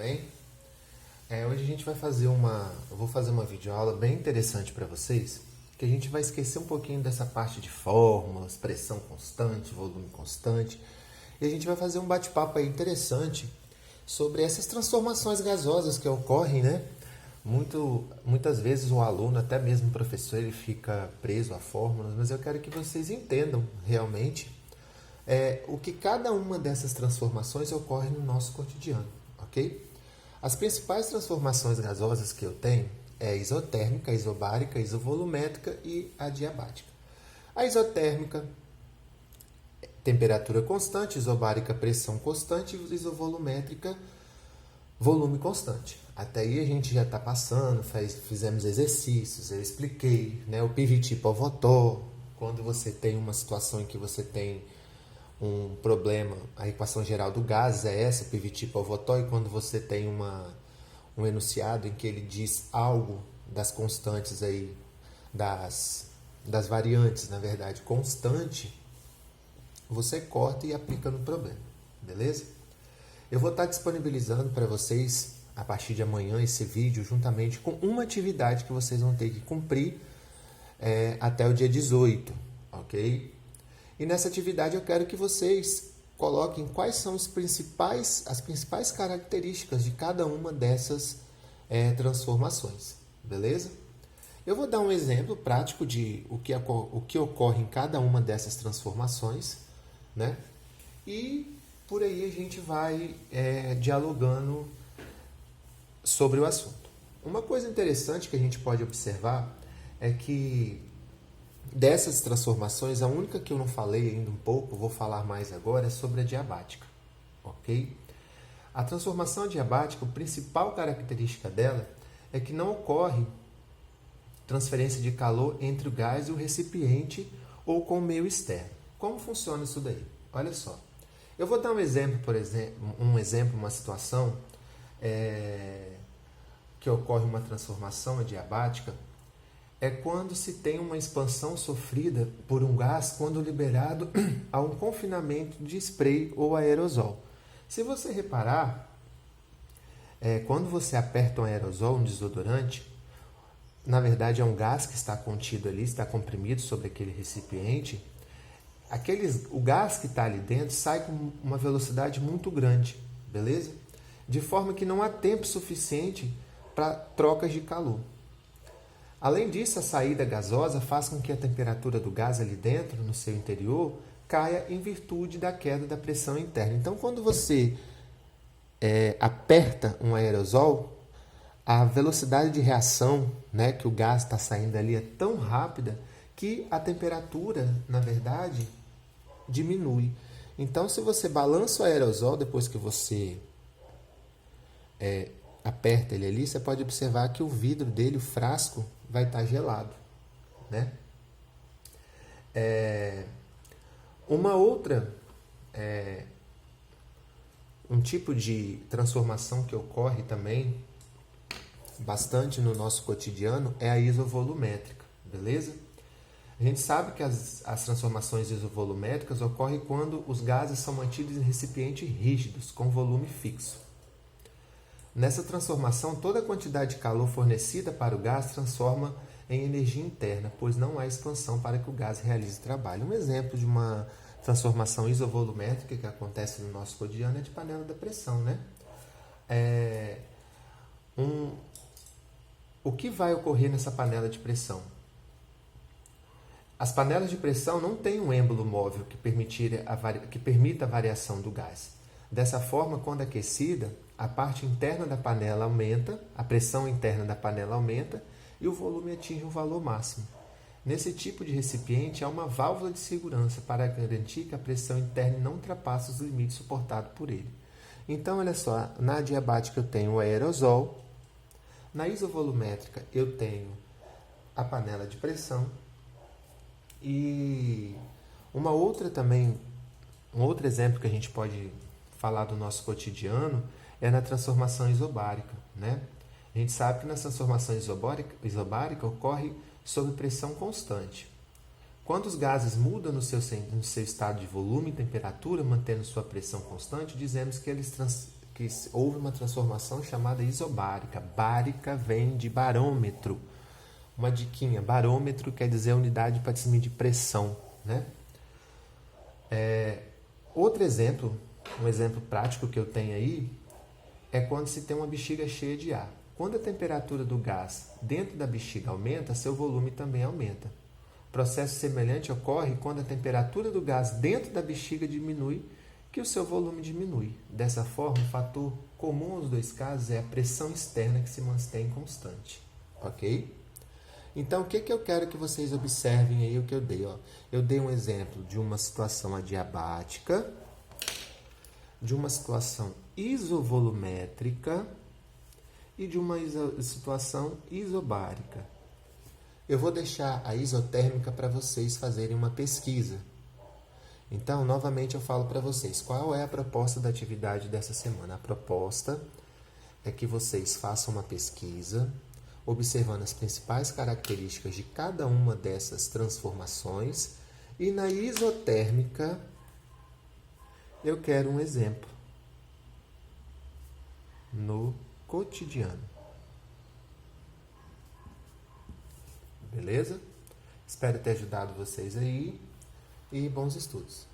bem? Hoje a gente vai fazer eu vou fazer uma videoaula bem interessante para vocês, que a gente vai esquecer um pouquinho dessa parte de fórmulas, pressão constante, volume constante, e a gente vai fazer um bate-papo aí interessante sobre essas transformações gasosas que ocorrem, né? Muitas vezes o aluno, até mesmo o professor, ele fica preso a fórmulas, mas eu quero que vocês entendam realmente o que cada uma dessas transformações ocorre no nosso cotidiano, ok? As principais transformações gasosas que eu tenho é a isotérmica, a isobárica, a isovolumétrica e a diabática. A isotérmica, temperatura constante, isobárica, pressão constante, e isovolumétrica, volume constante. Até aí a gente já está passando, fizemos exercícios, eu expliquei, né? O PVT Pavotó, quando você tem uma situação em que você tem um problema, a equação geral do gás é essa, PVT Pavotó, e quando você tem um enunciado em que ele diz algo das constantes aí, das variantes, na verdade, constante, você corta e aplica no problema, beleza? Eu vou estar disponibilizando para vocês, a partir de amanhã, esse vídeo, juntamente com uma atividade que vocês vão ter que cumprir até o dia 18, ok? E nessa atividade eu quero que vocês coloquem quais são as principais características de cada uma dessas transformações, beleza? Eu vou dar um exemplo prático de o que ocorre em cada uma dessas transformações, né? E por aí a gente vai dialogando sobre o assunto. Uma coisa interessante que a gente pode observar é que dessas transformações, a única que eu não falei ainda um pouco, vou falar mais agora, é sobre a diabática, ok? A transformação adiabática, a principal característica dela é que não ocorre transferência de calor entre o gás e o recipiente ou com o meio externo. Como funciona isso daí? Olha só. Eu vou dar um exemplo, uma situação que ocorre uma transformação adiabática, é quando se tem uma expansão sofrida por um gás quando liberado a um confinamento de spray ou aerosol. Se você reparar, quando você aperta um aerosol, um desodorante, na verdade é um gás que está contido ali, está comprimido sobre aquele recipiente. O gás que está ali dentro sai com uma velocidade muito grande, beleza? De forma que não há tempo suficiente para trocas de calor. Além disso, a saída gasosa faz com que a temperatura do gás ali dentro, no seu interior, caia em virtude da queda da pressão interna. Então, quando você aperta um aerosol, a velocidade de reação, né, que o gás está saindo ali é tão rápida que a temperatura, na verdade, diminui. Então, se você balança o aerosol depois que você aperta ele ali, você pode observar que o vidro dele, o frasco, vai estar gelado, né? Uma outra, um tipo de transformação que ocorre também bastante no nosso cotidiano é a isovolumétrica, beleza? A gente sabe que as transformações isovolumétricas ocorrem quando os gases são mantidos em recipientes rígidos, com volume fixo. Nessa transformação, toda a quantidade de calor fornecida para o gás transforma em energia interna, pois não há expansão para que o gás realize o trabalho. Um exemplo de uma transformação isovolumétrica que acontece no nosso cotidiano é de panela de pressão, né? O que vai ocorrer nessa panela de pressão? As panelas de pressão não têm um êmbolo móvel que permita a variação do gás. Dessa forma, quando aquecida, a parte interna da panela aumenta, a pressão interna da panela aumenta e o volume atinge um valor máximo. Nesse tipo de recipiente, há uma válvula de segurança para garantir que a pressão interna não ultrapasse os limites suportados por ele. Então, olha só, na adiabática eu tenho o aerosol, na isovolumétrica eu tenho a panela de pressão e um outro exemplo que a gente pode falar do nosso cotidiano é na transformação isobárica, né? A gente sabe que na transformação isobárica ocorre sob pressão constante. Quando os gases mudam no seu estado de volume e temperatura, mantendo sua pressão constante, dizemos que que houve uma transformação chamada isobárica. Bárica vem de barômetro. Uma diquinha, barômetro quer dizer unidade para se medir pressão, né? Outro exemplo, um exemplo prático que eu tenho aí, é quando se tem uma bexiga cheia de ar. Quando a temperatura do gás dentro da bexiga aumenta, seu volume também aumenta. Processo semelhante ocorre quando a temperatura do gás dentro da bexiga diminui, que o seu volume diminui. Dessa forma, o fator comum aos dois casos é a pressão externa que se mantém constante. Ok? Então, o que eu quero que vocês observem aí o que eu dei? Ó? Eu dei um exemplo de uma situação adiabática, de uma situação isovolumétrica e de uma situação isobárica. Eu vou deixar a isotérmica para vocês fazerem uma pesquisa. Então, novamente eu falo para vocês, qual é a proposta da atividade dessa semana? A proposta é que vocês façam uma pesquisa, observando as principais características de cada uma dessas transformações, e na isotérmica eu quero um exemplo no cotidiano. Beleza? Espero ter ajudado vocês aí e bons estudos.